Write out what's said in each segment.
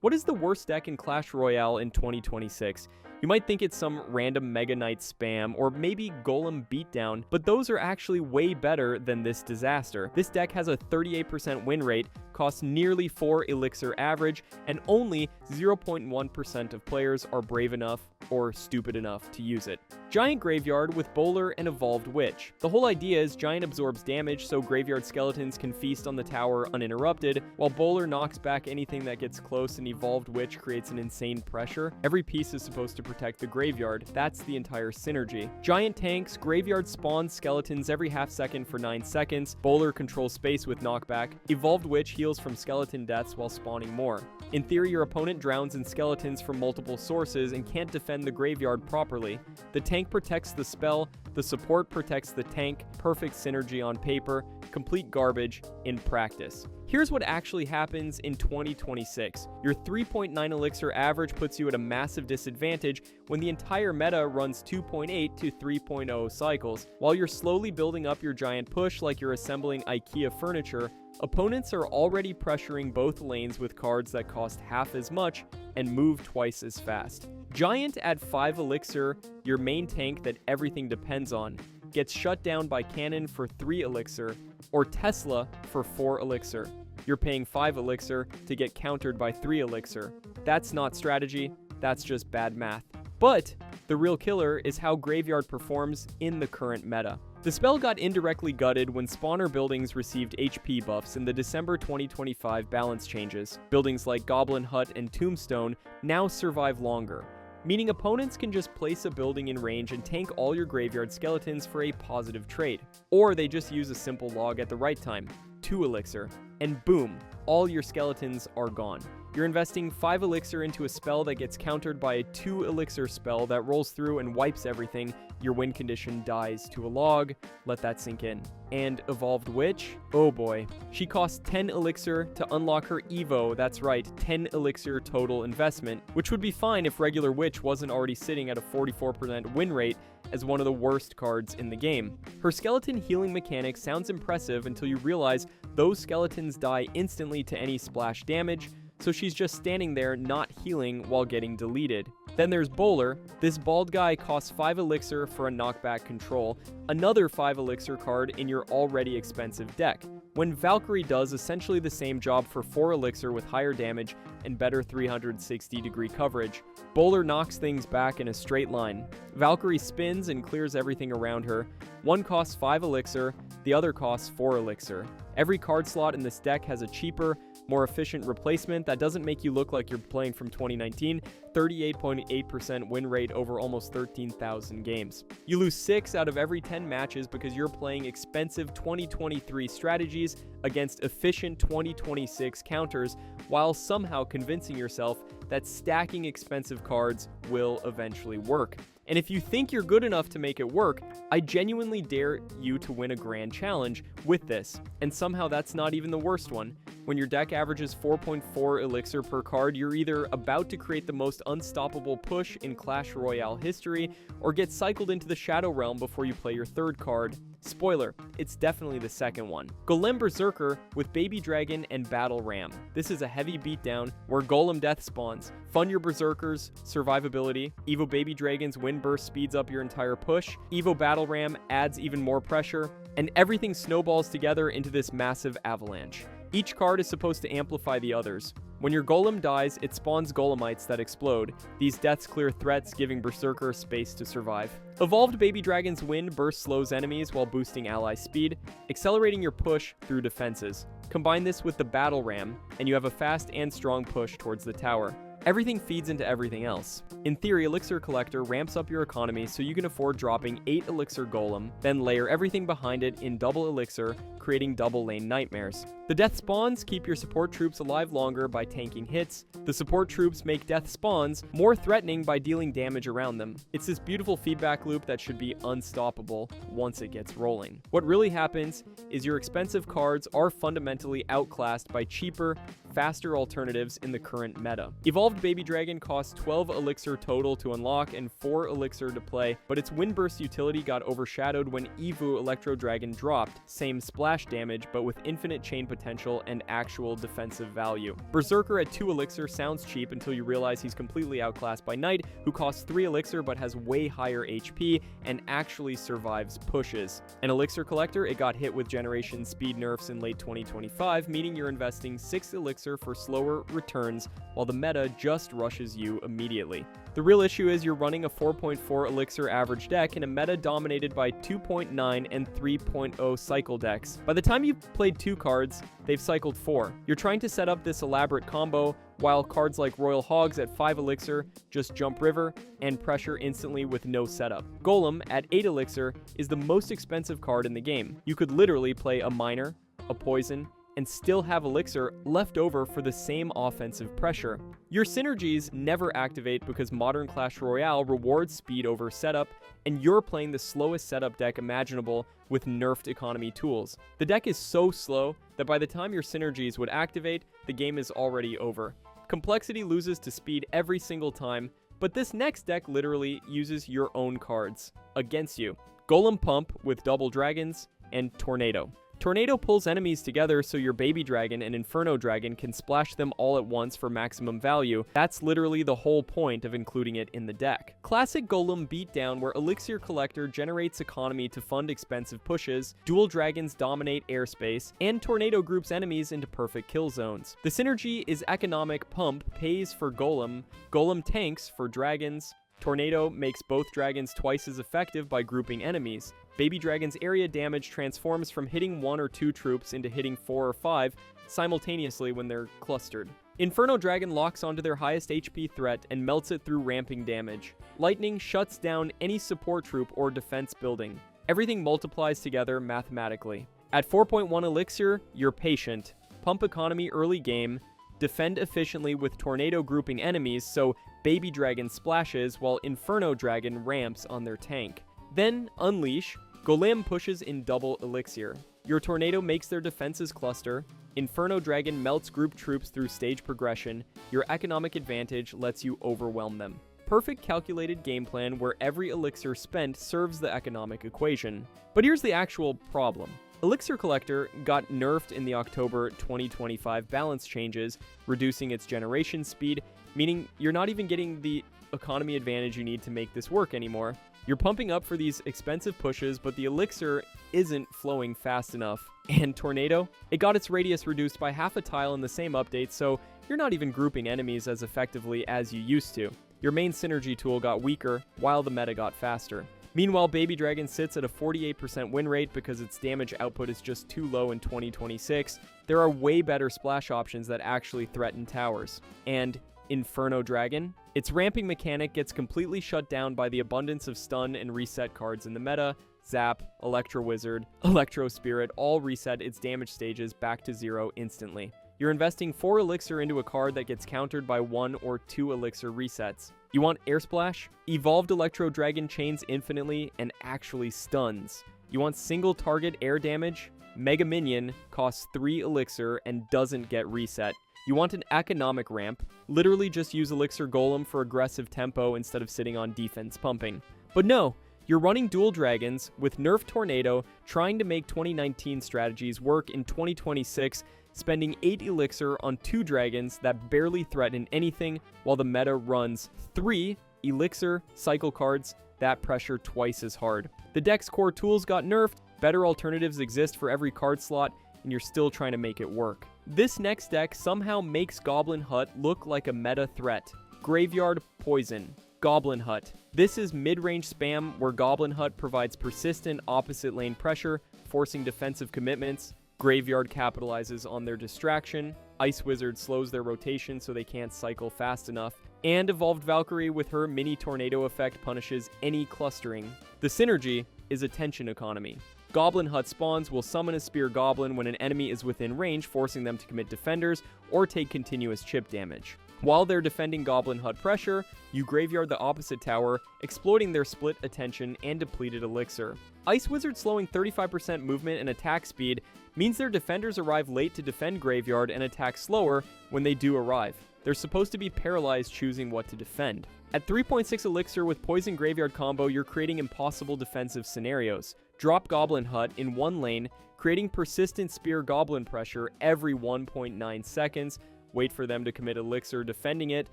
What is the worst deck in Clash Royale in 2026? You might think it's some random Mega Knight spam, or maybe Golem Beatdown, but those are actually way better than this disaster. This deck has a 38% win rate, costs nearly 4 elixir average, and only 0.1% of players are brave enough or stupid enough to use it. Giant Graveyard with Bowler and Evolved Witch. The whole idea is Giant absorbs damage so Graveyard Skeletons can feast on the tower uninterrupted, while Bowler knocks back anything that gets close and Evolved Witch creates an insane pressure. Every piece is supposed to protect the graveyard. That's the entire synergy. Giant tanks, Graveyard spawns skeletons every half second for 9 seconds, Bowler controls space with knockback, Evolved Witch heals from skeleton deaths while spawning more. In theory, your opponent drowns in skeletons from multiple sources and can't defend the graveyard properly. The tank protects the spell, the support protects the tank, perfect synergy on paper, complete garbage in practice. Here's what actually happens in 2026. Your 3.9 elixir average puts you at a massive disadvantage when the entire meta runs 2.8 to 3.0 cycles. While you're slowly building up your giant push like you're assembling IKEA furniture, opponents are already pressuring both lanes with cards that cost half as much and move twice as fast. Giant at 5 elixir, your main tank that everything depends on, gets shut down by Cannon for 3 elixir, or Tesla for 4 elixir. You're paying 5 elixir to get countered by 3 elixir. That's not strategy, that's just bad math. But the real killer is how Graveyard performs in the current meta. The spell got indirectly gutted when spawner buildings received HP buffs in the December 2025 balance changes. Buildings like Goblin Hut and Tombstone now survive longer, meaning opponents can just place a building in range and tank all your graveyard skeletons for a positive trade. Or they just use a simple log at the right time, 2 elixir, and boom, all your skeletons are gone. You're investing 5 elixir into a spell that gets countered by a 2 elixir spell that rolls through and wipes everything. Your win condition dies to a log. Let that sink in. And Evolved Witch? Oh boy. She costs 10 elixir to unlock her Evo. That's right, 10 elixir total investment, which would be fine if regular Witch wasn't already sitting at a 44% win rate as one of the worst cards in the game. Her skeleton healing mechanic sounds impressive until you realize those skeletons die instantly to any splash damage, so she's just standing there not healing while getting deleted. Then there's Bowler. This bald guy costs 5 elixir for a knockback control, another 5 elixir card in your already expensive deck, when Valkyrie does essentially the same job for 4 elixir with higher damage and better 360-degree coverage. Bowler knocks things back in a straight line. Valkyrie spins and clears everything around her. One costs 5 elixir, the other costs 4 elixir. Every card slot in this deck has a cheaper, more efficient replacement that doesn't make you look like you're playing from 2019, 38.8% win rate over almost 13,000 games. You lose 6 out of every 10 matches because you're playing expensive 2023 strategies against efficient 2026 counters while somehow convincing yourself that stacking expensive cards will eventually work. And if you think you're good enough to make it work, I genuinely dare you to win a grand challenge with this. And somehow that's not even the worst one. When your deck averages 4.4 elixir per card, you're either about to create the most unstoppable push in Clash Royale history, or get cycled into the Shadow Realm before you play your third card. Spoiler, it's definitely the second one. Golem Berserker with Baby Dragon and Battle Ram. This is a heavy beatdown where Golem Death spawns. Fund your Berserkers, survivability. Evo Baby Dragon's win burst speeds up your entire push. Evo Battle Ram adds even more pressure. And everything snowballs together into this massive avalanche. Each card is supposed to amplify the others. When your golem dies, it spawns golemites that explode. These deaths clear threats, giving Berserker space to survive. Evolved Baby Dragon's Wind burst slows enemies while boosting ally speed, accelerating your push through defenses. Combine this with the Battle Ram, and you have a fast and strong push towards the tower. Everything feeds into everything else. In theory, Elixir Collector ramps up your economy so you can afford dropping 8 Elixir Golem, then layer everything behind it in double Elixir, creating double lane nightmares. The death spawns keep your support troops alive longer by tanking hits. The support troops make death spawns more threatening by dealing damage around them. It's this beautiful feedback loop that should be unstoppable once it gets rolling. What really happens is your expensive cards are fundamentally outclassed by cheaper, faster alternatives in the current meta. Evolved Baby Dragon costs 12 elixir total to unlock and 4 elixir to play, but its Wind Burst utility got overshadowed when Evu Electro Dragon dropped, same splash damage but with infinite chain potential and actual defensive value. Berserker at 2 elixir sounds cheap until you realize he's completely outclassed by Knight, who costs 3 elixir but has way higher HP and actually survives pushes. An elixir collector, it got hit with generation speed nerfs in late 2025, meaning you're investing 6 elixir for slower returns while the meta just rushes you immediately. The real issue is you're running a 4.4 elixir average deck in a meta dominated by 2.9 and 3.0 cycle decks. By the time you've played 2 cards, they've cycled 4. You're trying to set up this elaborate combo while cards like Royal Hogs at 5 elixir just jump river and pressure instantly with no setup. Golem at 8 elixir is the most expensive card in the game. You could literally play a miner, a poison, and still have elixir left over for the same offensive pressure. Your synergies never activate because modern Clash Royale rewards speed over setup, and you're playing the slowest setup deck imaginable with nerfed economy tools. The deck is so slow that by the time your synergies would activate, the game is already over. Complexity loses to speed every single time, but this next deck literally uses your own cards against you. Golem Pump with double dragons, and Tornado. Tornado pulls enemies together so your Baby Dragon and Inferno Dragon can splash them all at once for maximum value. That's literally the whole point of including it in the deck. Classic Golem Beatdown, where Elixir Collector generates economy to fund expensive pushes, Dual Dragons dominate airspace, and Tornado groups enemies into perfect kill zones. The synergy is Economic Pump pays for Golem, Golem tanks for dragons, Tornado makes both dragons twice as effective by grouping enemies. Baby Dragon's area damage transforms from hitting 1 or 2 troops into hitting 4 or 5 simultaneously when they're clustered. Inferno Dragon locks onto their highest HP threat and melts it through ramping damage. Lightning shuts down any support troop or defense building. Everything multiplies together mathematically. At 4.1 elixir, you're patient. Pump economy early game. Defend efficiently with Tornado grouping enemies so Baby Dragon splashes while Inferno Dragon ramps on their tank. Then Unleash. Golem pushes in double elixir. Your Tornado makes their defenses cluster. Inferno Dragon melts group troops through stage progression. Your economic advantage lets you overwhelm them. Perfect calculated game plan where every elixir spent serves the economic equation. But here's the actual problem. Elixir Collector got nerfed in the October 2025 balance changes, reducing its generation speed, meaning you're not even getting the economy advantage you need to make this work anymore. You're pumping up for these expensive pushes, but the elixir isn't flowing fast enough. And Tornado? It got its radius reduced by half a tile in the same update, so you're not even grouping enemies as effectively as you used to. Your main synergy tool got weaker, while the meta got faster. Meanwhile, Baby Dragon sits at a 48% win rate because its damage output is just too low in 2026. There are way better splash options that actually threaten towers. And Inferno Dragon? Its ramping mechanic gets completely shut down by the abundance of stun and reset cards in the meta. Zap, Electro Wizard, Electro Spirit all reset its damage stages back to 0 instantly. You're investing 4 elixir into a card that gets countered by 1 or 2 elixir resets. You want Air Splash? Evolved Electro Dragon chains infinitely and actually stuns. You want single target air damage? Mega Minion costs 3 elixir and doesn't get reset. You want an economic ramp? Literally just use Elixir Golem for aggressive tempo instead of sitting on defense pumping. But no, you're running dual dragons with Nerf Tornado, trying to make 2019 strategies work in 2026, spending 8 elixir on 2 dragons that barely threaten anything, while the meta runs 3 elixir cycle cards that pressure twice as hard. The deck's core tools got nerfed, better alternatives exist for every card slot, and you're still trying to make it work. This next deck somehow makes Goblin Hut look like a meta threat. Graveyard Poison. Goblin Hut. This is mid-range spam where Goblin Hut provides persistent opposite lane pressure, forcing defensive commitments. Graveyard capitalizes on their distraction. Ice Wizard slows their rotation so they can't cycle fast enough. And Evolved Valkyrie with her mini tornado effect punishes any clustering. The synergy is attention economy. Goblin Hut spawns will summon a Spear Goblin when an enemy is within range, forcing them to commit defenders or take continuous chip damage. While they're defending Goblin Hut pressure, you graveyard the opposite tower, exploiting their split attention and depleted elixir. Ice Wizard slowing 35% movement and attack speed means their defenders arrive late to defend graveyard and attack slower when they do arrive. They're supposed to be paralyzed choosing what to defend. At 3.6 elixir with Poison Graveyard combo, you're creating impossible defensive scenarios. Drop Goblin Hut in one lane, creating persistent Spear Goblin pressure every 1.9 seconds, wait for them to commit elixir defending it,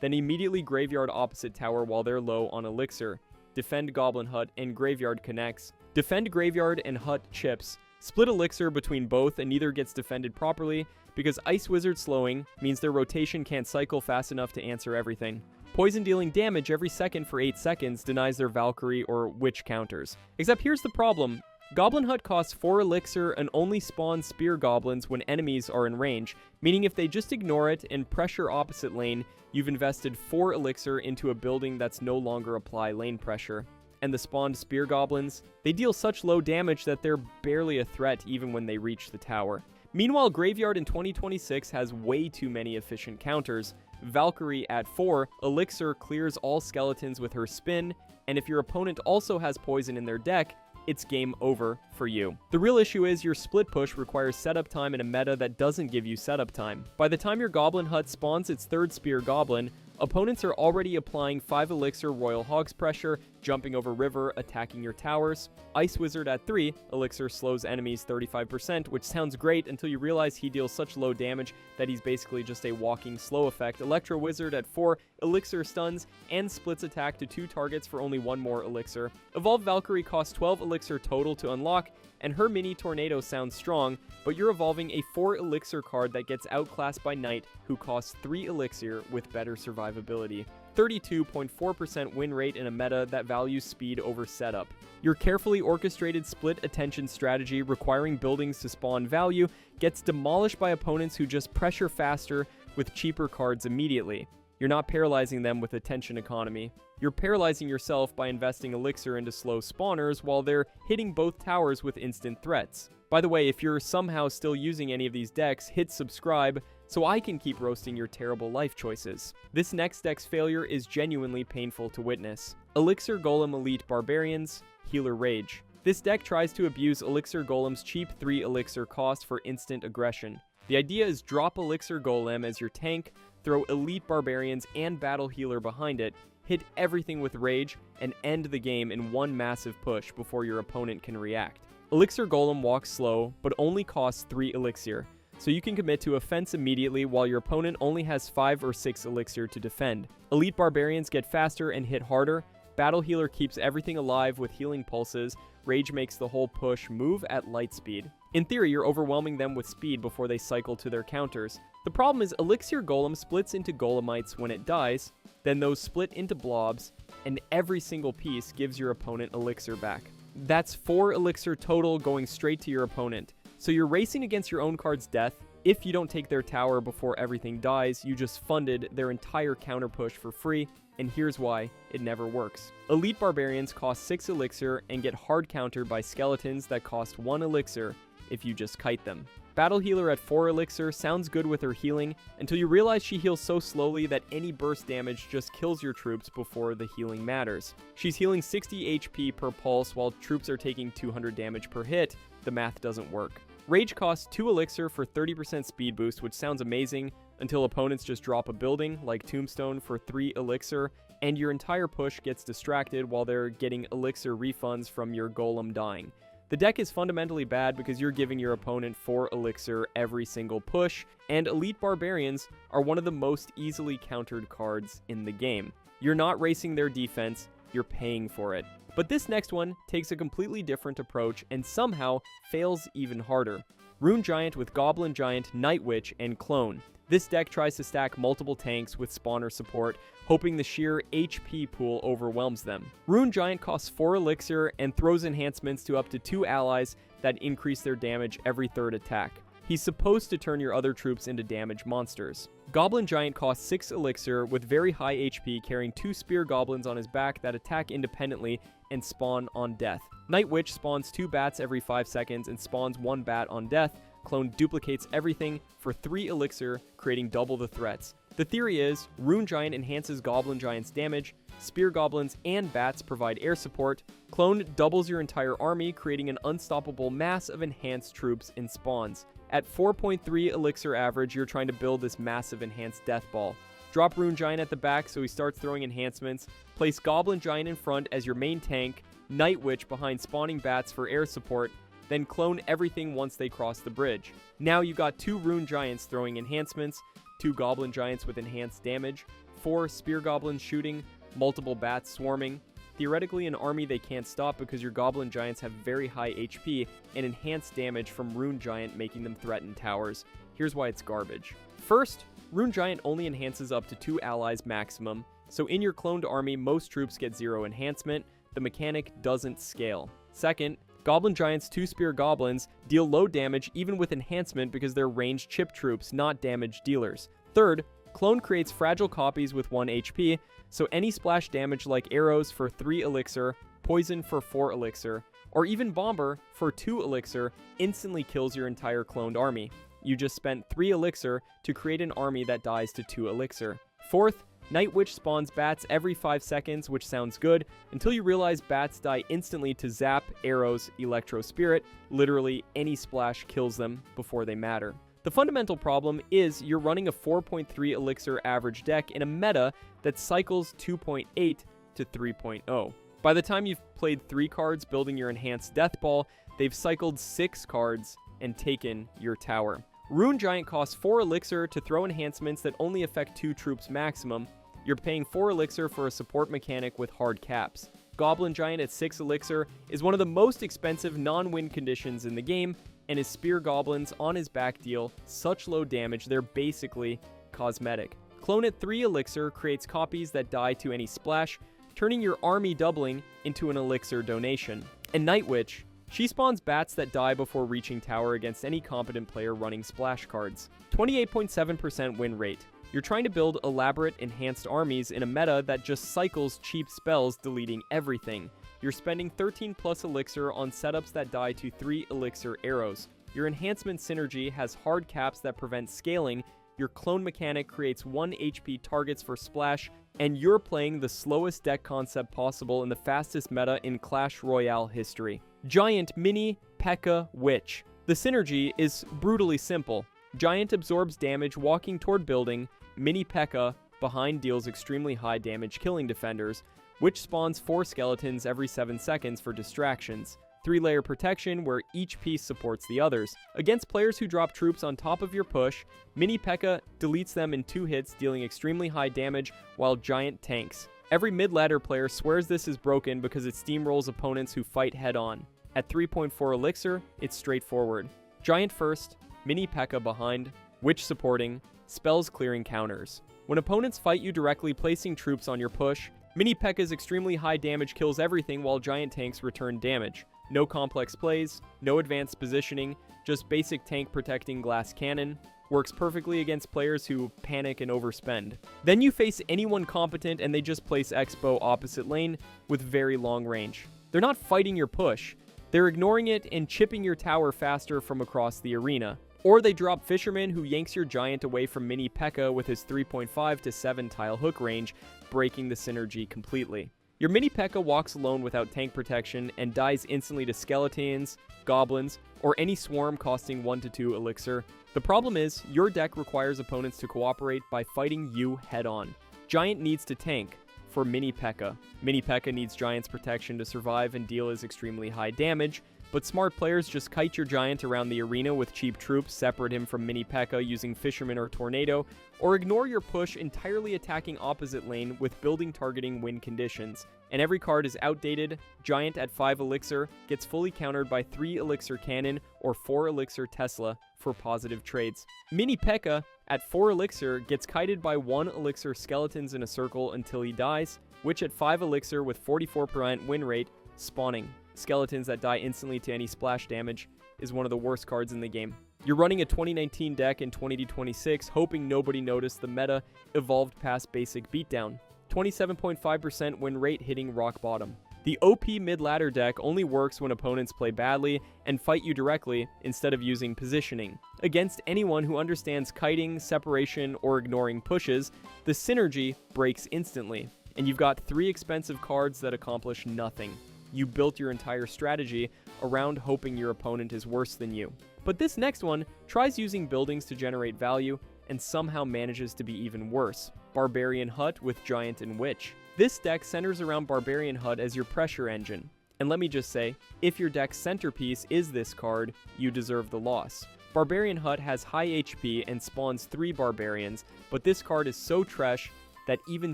then immediately graveyard opposite tower while they're low on elixir. Defend Goblin Hut and graveyard connects. Defend graveyard and hut chips. Split elixir between both and neither gets defended properly because Ice Wizard slowing means their rotation can't cycle fast enough to answer everything. Poison dealing damage every second for 8 seconds denies their Valkyrie or Witch counters. Except here's the problem. Goblin Hut costs 4 elixir and only spawns Spear Goblins when enemies are in range, meaning if they just ignore it and pressure opposite lane, you've invested 4 elixir into a building that's no longer apply lane pressure. And the spawned Spear Goblins, they deal such low damage that they're barely a threat even when they reach the tower. Meanwhile, Graveyard in 2026 has way too many efficient counters. Valkyrie at 4, elixir clears all skeletons with her spin, and if your opponent also has poison in their deck, it's game over for you. The real issue is your split push requires setup time in a meta that doesn't give you setup time. By the time your Goblin Hut spawns its 3rd Spear Goblin, opponents are already applying 5 elixir Royal Hogs pressure, jumping over river, attacking your towers. Ice Wizard at 3, elixir slows enemies 35%, which sounds great until you realize he deals such low damage that he's basically just a walking slow effect. Electro Wizard at 4, elixir stuns and splits attack to 2 targets for only 1 more elixir. Evolved Valkyrie costs 12 elixir total to unlock, and her mini tornado sounds strong, but you're evolving a 4 elixir card that gets outclassed by Knight, who costs 3 elixir with better survivability. 32.4% win rate in a meta that values speed over setup. Your carefully orchestrated split attention strategy requiring buildings to spawn value gets demolished by opponents who just pressure faster with cheaper cards immediately. You're not paralyzing them with attention economy. You're paralyzing yourself by investing elixir into slow spawners while they're hitting both towers with instant threats. By the way, if you're somehow still using any of these decks, hit subscribe so I can keep roasting your terrible life choices. This next deck's failure is genuinely painful to witness. Elixir Golem Elite Barbarians, Healer Rage. This deck tries to abuse Elixir Golem's cheap 3 elixir cost for instant aggression. The idea is drop Elixir Golem as your tank, throw Elite Barbarians and Battle Healer behind it, hit everything with Rage, and end the game in one massive push before your opponent can react. Elixir Golem walks slow, but only costs 3 elixir, so you can commit to offense immediately while your opponent only has 5 or 6 elixir to defend. Elite Barbarians get faster and hit harder, Battle Healer keeps everything alive with healing pulses, Rage makes the whole push move at light speed. In theory, you're overwhelming them with speed before they cycle to their counters. The problem is Elixir Golem splits into Golemites when it dies, then those split into blobs, and every single piece gives your opponent elixir back. That's 4 elixir total going straight to your opponent. So you're racing against your own card's death. If you don't take their tower before everything dies, you just funded their entire counter push for free, and here's why it never works. Elite Barbarians cost 6 elixir and get hard countered by skeletons that cost 1 elixir if you just kite them. Battle Healer at 4 elixir sounds good with her healing until you realize she heals so slowly that any burst damage just kills your troops before the healing matters. She's healing 60 HP per pulse while troops are taking 200 damage per hit. The math doesn't work. Rage costs 2 elixir for 30% speed boost, which sounds amazing until opponents just drop a building like Tombstone for 3 elixir and your entire push gets distracted while they're getting elixir refunds from your golem dying. The deck is fundamentally bad because you're giving your opponent 4 elixir every single push, and Elite Barbarians are one of the most easily countered cards in the game. You're not racing their defense, you're paying for it. But this next one takes a completely different approach and somehow fails even harder. Rune Giant with Goblin Giant, Night Witch, and Clone. This deck tries to stack multiple tanks with spawner support, hoping the sheer HP pool overwhelms them. Rune Giant costs 4 elixir and throws enhancements to up to 2 allies that increase their damage every 3rd attack. He's supposed to turn your other troops into damage monsters. Goblin Giant costs 6 elixir with very high HP, carrying 2 spear goblins on his back that attack independently and spawn on death. Night Witch spawns 2 bats every 5 seconds and spawns 1 bat on death. Clone duplicates everything for 3 elixir, creating double the threats. The theory is, Rune Giant enhances Goblin Giant's damage, Spear Goblins and Bats provide air support, Clone doubles your entire army, creating an unstoppable mass of enhanced troops in spawns. At 4.3 elixir average, you're trying to build this massive enhanced death ball. Drop Rune Giant at the back so he starts throwing enhancements, place Goblin Giant in front as your main tank, Night Witch behind spawning Bats for air support, then clone everything once they cross the bridge. Now you've got 2 Rune Giants throwing enhancements, 2 Goblin Giants with enhanced damage, 4 Spear Goblins shooting, multiple Bats swarming. Theoretically an army they can't stop because your Goblin Giants have very high HP and enhanced damage from Rune Giant making them threaten towers. Here's why it's garbage. First, Rune Giant only enhances up to 2 allies maximum, so in your cloned army most troops get 0 enhancement. The mechanic doesn't scale. Second, Goblin Giant's 2 Spear Goblins deal low damage even with enhancement because they're ranged chip troops, not damage dealers. Third, Clone creates fragile copies with 1 HP, so any splash damage like arrows for 3 elixir, poison for 4 elixir, or even bomber for 2 elixir instantly kills your entire cloned army. You just spent 3 elixir to create an army that dies to 2 elixir. Fourth, Night Witch spawns Bats every 5 seconds, which sounds good, until you realize Bats die instantly to zap, arrows, electro spirit. Literally any splash kills them before they matter. The fundamental problem is you're running a 4.3 elixir average deck in a meta that cycles 2.8 to 3.0. By the time you've played 3 cards building your enhanced death ball, they've cycled 6 cards and taken your tower. Rune Giant costs 4 elixir to throw enhancements that only affect 2 troops maximum. You're paying 4 elixir for a support mechanic with hard caps. Goblin Giant at 6 elixir is one of the most expensive non-win conditions in the game, and his Spear Goblins on his back deal such low damage they're basically cosmetic. Clone at 3 elixir creates copies that die to any splash, turning your army doubling into an elixir donation. And Night Witch, she spawns Bats that die before reaching tower against any competent player running splash cards. 28.7% win rate. You're trying to build elaborate enhanced armies in a meta that just cycles cheap spells deleting everything. You're spending 13 plus elixir on setups that die to 3 elixir arrows. Your enhancement synergy has hard caps that prevent scaling, your clone mechanic creates 1 HP targets for splash, and you're playing the slowest deck concept possible in the fastest meta in Clash Royale history. Giant Mini P.E.K.K.A. Witch. The synergy is brutally simple. Giant absorbs damage walking toward building, Mini P.E.K.K.A. behind deals extremely high damage killing defenders, Witch spawns 4 skeletons every 7 seconds for distractions. 3-layer protection where each piece supports the others. Against players who drop troops on top of your push, Mini P.E.K.K.A. deletes them in 2 hits, dealing extremely high damage while Giant tanks. Every mid-ladder player swears this is broken because it steamrolls opponents who fight head-on. At 3.4 elixir, it's straightforward. Giant first, Mini P.E.K.K.A. behind, Witch supporting, spells clearing counters. When opponents fight you directly placing troops on your push, Mini P.E.K.K.A.'s extremely high damage kills everything while Giant tanks return damage. No complex plays, no advanced positioning, just basic tank protecting glass cannon. Works perfectly against players who panic and overspend. Then you face anyone competent and they just place Expo opposite lane with very long range. They're not fighting your push, they're ignoring it and chipping your tower faster from across the arena. Or they drop Fisherman who yanks your Giant away from Mini P.E.K.K.A. with his 3.5 to 7 tile hook range, breaking the synergy completely. Your Mini P.E.K.K.A. walks alone without tank protection and dies instantly to skeletons, goblins, or any swarm costing 1 to 2 elixir. The problem is, your deck requires opponents to cooperate by fighting you head-on. Giant needs to tank for Mini P.E.K.K.A. Mini P.E.K.K.A. needs Giant's protection to survive and deal his extremely high damage, but smart players just kite your Giant around the arena with cheap troops, separate him from Mini P.E.K.K.A. using Fisherman or Tornado, or ignore your push entirely attacking opposite lane with building targeting win conditions. And every card is outdated. Giant at 5 elixir gets fully countered by 3 elixir cannon or 4 elixir Tesla for positive trades. Mini P.E.K.K.A. at 4 elixir gets kited by 1 elixir skeletons in a circle until he dies, which at 5 elixir with 44% win rate, spawning skeletons that die instantly to any splash damage, is one of the worst cards in the game. You're running a 2019 deck in 2026, hoping nobody noticed the meta evolved past basic beatdown. 27.5% win rate hitting rock bottom. The OP mid-ladder deck only works when opponents play badly and fight you directly instead of using positioning. Against anyone who understands kiting, separation, or ignoring pushes, the synergy breaks instantly, and you've got 3 expensive cards that accomplish nothing. You built your entire strategy around hoping your opponent is worse than you. But this next one tries using buildings to generate value and somehow manages to be even worse. Barbarian Hut with Giant and Witch. This deck centers around Barbarian Hut as your pressure engine. And let me just say, if your deck's centerpiece is this card, you deserve the loss. Barbarian Hut has high HP and spawns 3 barbarians, but this card is so trash that even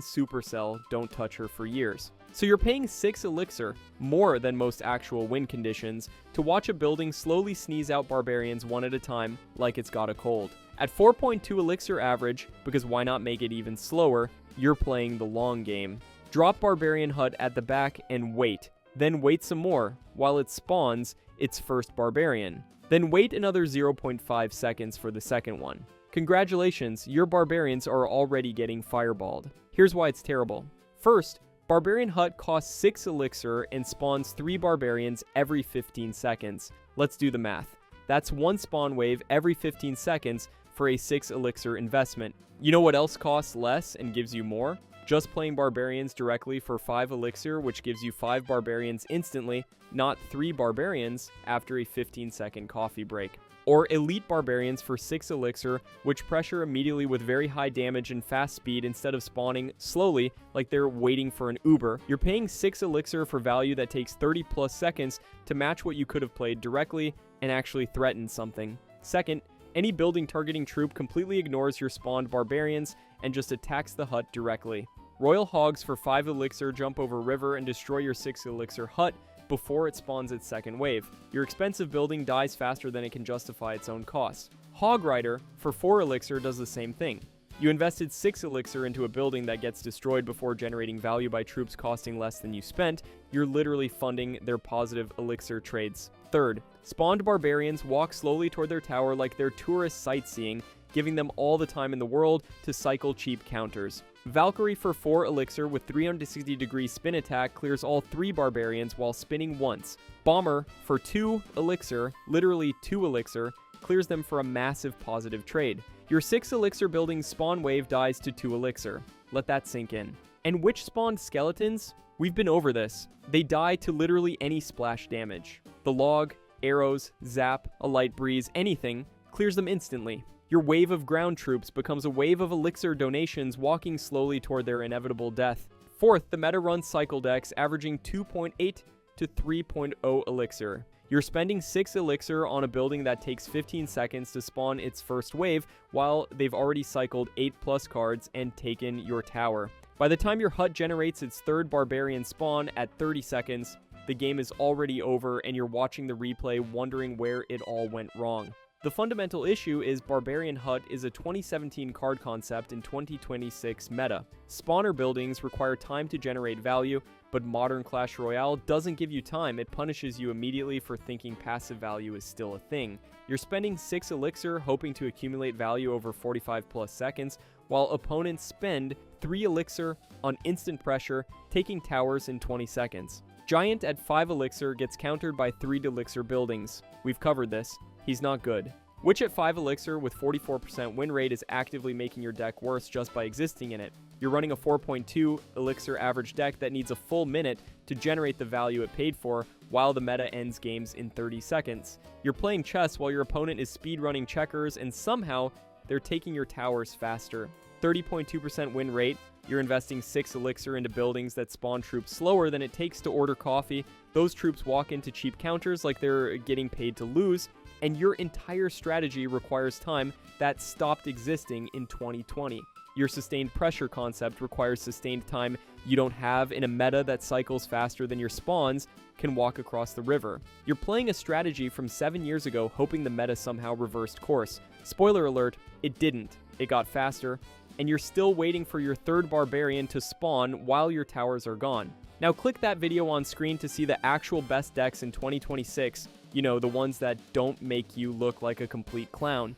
Supercell don't touch her for years. So you're paying 6 elixir, more than most actual win conditions, to watch a building slowly sneeze out barbarians one at a time like it's got a cold. At 4.2 elixir average, because why not make it even slower, you're playing the long game. Drop Barbarian Hut at the back and wait. Then wait some more, while it spawns its first barbarian. Then wait another 0.5 seconds for the second one. Congratulations, your barbarians are already getting fireballed. Here's why it's terrible. First, Barbarian Hut costs 6 elixir and spawns 3 barbarians every 15 seconds. Let's do the math. That's 1 spawn wave every 15 seconds for a 6 elixir investment. You know what else costs less and gives you more? Just playing barbarians directly for 5 elixir, which gives you 5 barbarians instantly, not 3 barbarians after a 15-second coffee break. Or elite barbarians for 6 elixir, which pressure immediately with very high damage and fast speed instead of spawning slowly like they're waiting for an Uber. You're paying 6 elixir for value that takes 30 plus seconds to match what you could have played directly and actually threaten something. Second, any building targeting troop completely ignores your spawned barbarians and just attacks the hut directly. Royal Hogs for 5 elixir jump over river and destroy your 6 elixir hut before it spawns its second wave. Your expensive building dies faster than it can justify its own cost. Hog Rider for 4 elixir does the same thing. You invested 6 elixir into a building that gets destroyed before generating value by troops costing less than you spent. You're literally funding their positive elixir trades. Third, spawned barbarians walk slowly toward their tower like they're tourist sightseeing, giving them all the time in the world to cycle cheap counters. Valkyrie for 4 elixir with 360-degree spin attack clears all 3 barbarians while spinning once. Bomber for 2 elixir, literally 2 elixir, clears them for a massive positive trade. Your 6 elixir building's spawn wave dies to 2 elixir. Let that sink in. And which spawned skeletons? We've been over this. They die to literally any splash damage. The log, arrows, zap, a light breeze, anything, clears them instantly. Your wave of ground troops becomes a wave of elixir donations walking slowly toward their inevitable death. Fourth, the meta runs cycle decks averaging 2.8 to 3.0 elixir. You're spending 6 elixir on a building that takes 15 seconds to spawn its first wave, while they've already cycled 8+ cards and taken your tower. By the time your hut generates its third barbarian spawn at 30 seconds, the game is already over and you're watching the replay wondering where it all went wrong. The fundamental issue is Barbarian Hut is a 2017 card concept in 2026 meta. Spawner buildings require time to generate value, but modern Clash Royale doesn't give you time. It punishes you immediately for thinking passive value is still a thing. You're spending 6 elixir hoping to accumulate value over 45+ seconds, while opponents spend 3 elixir on instant pressure, taking towers in 20 seconds. Giant at 5 elixir gets countered by 3 elixir buildings. We've covered this. He's not good. Witch at 5 elixir with 44% win rate is actively making your deck worse just by existing in it. You're running a 4.2 elixir average deck that needs a full minute to generate the value it paid for, while the meta ends games in 30 seconds. You're playing chess while your opponent is speedrunning checkers, and somehow they're taking your towers faster. 30.2% win rate. You're investing 6 elixir into buildings that spawn troops slower than it takes to order coffee. Those troops walk into cheap counters like they're getting paid to lose, and your entire strategy requires time that stopped existing in 2020. Your sustained pressure concept requires sustained time you don't have in a meta that cycles faster than your spawns can walk across the river. You're playing a strategy from 7 years ago hoping the meta somehow reversed course. Spoiler alert, it didn't. It got faster, and you're still waiting for your third barbarian to spawn while your towers are gone. Now click that video on screen to see the actual best decks in 2026, you know, the ones that don't make you look like a complete clown.